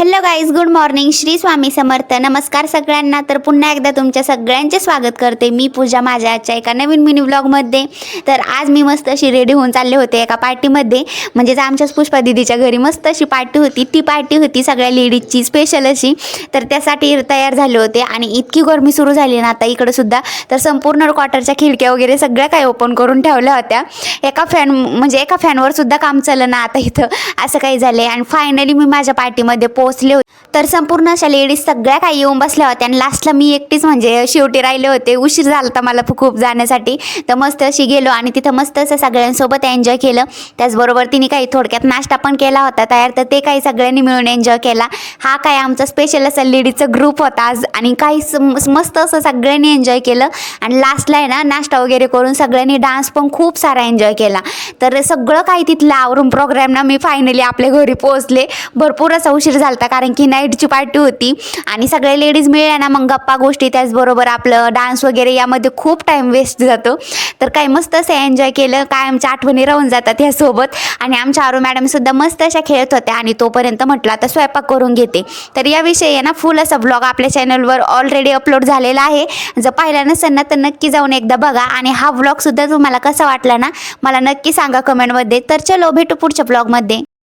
Hello guys, good morning. Shri Swami Samarth. नमस्कार सगळ्यांना. तर पुन्हा एकदा तुमच्या सगळ्यांचे स्वागत करते मी पूजा माझ्या आजच्या एका नवीन मिनी व्लॉगमध्ये. तर आज मी मस्त अशी रेडी होऊन चालले होते एका पार्टीमध्ये, म्हणजेच आमच्याच पुष्पा दिदीच्या घरी मस्त अशी पार्टी होती. ती पार्टी होती सगळ्या लेडीजची स्पेशल अशी. तर त्यासाठी तयार झाले होते आणि इतकी गरमी सुरू झाली ना आता इकडं सुद्धा. तर संपूर्ण क्वार्टरच्या खिडक्या वगैरे सगळ्या काही ओपन करून ठेवल्या होत्या. एका फॅनवर सुद्धा काम चाललं ना आता इथं, असं काही झालं. आणि फायनली मी माझ्या पार्टीमध्ये पोहोचले होते. तर संपूर्ण अशा लेडीज सगळ्या काही येऊन बसल्या होत्या आणि लास्टला मी एकटीच म्हणजे शेवटी राहिले होते. उशीर झाला होता मला खूप जाण्यासाठी. तर मस्त अशी गेलो आणि तिथं मस्त असं सगळ्यांसोबत एन्जॉय केलं. त्याचबरोबर तिने काही थोडक्यात नाश्ता पण केला होता तयार, तर ते काही सगळ्यांनी मिळून एन्जॉय केला. हा काय आमचा स्पेशल असा लेडीजचा ग्रुप होता आज आणि काही मस्त असं सगळ्यांनी एन्जॉय केलं. आणि लास्टला आहे ना नाश्ता वगैरे करून सगळ्यांनी डान्स पण खूप सारा एन्जॉय केला. तर सगळं काही तिथलं आवरून प्रोग्राम ना मी फायनली आपल्या घरी पोहोचले. भरपूर असा उशीर झाला होता कारण की नाईटची पार्टी होती आणि सगळे लेडीज मिळल्या ना मग गप्पा गोष्टी त्याचबरोबर आपलं डान्स वगैरे यामध्ये खूप टाईम वेस्ट जातो. तर काही मस्त असं एन्जॉय केलं. काय आमच्या आठवणी राहून जातात ह्यासोबत. आणि आमच्या आरू मॅडमसुद्धा मस्त अशा खेळत होत्या आणि तोपर्यंत म्हटलं आता स्वयंपाक करून घेते. तर याविषयी आहे ना फुल असा ब्लॉग आपल्या चॅनलवर ऑलरेडी अपलोड झालेला आहे. जर पाहिला नसेल ना तर नक्की जाऊन एकदा बघा. आणि हा व्लॉगसुद्धा तुम्हाला कसा वाटला ना मला नक्की सांगा कमेंटमध्ये. तर चलो भेटू पुढच्या ब्लॉगमध्ये.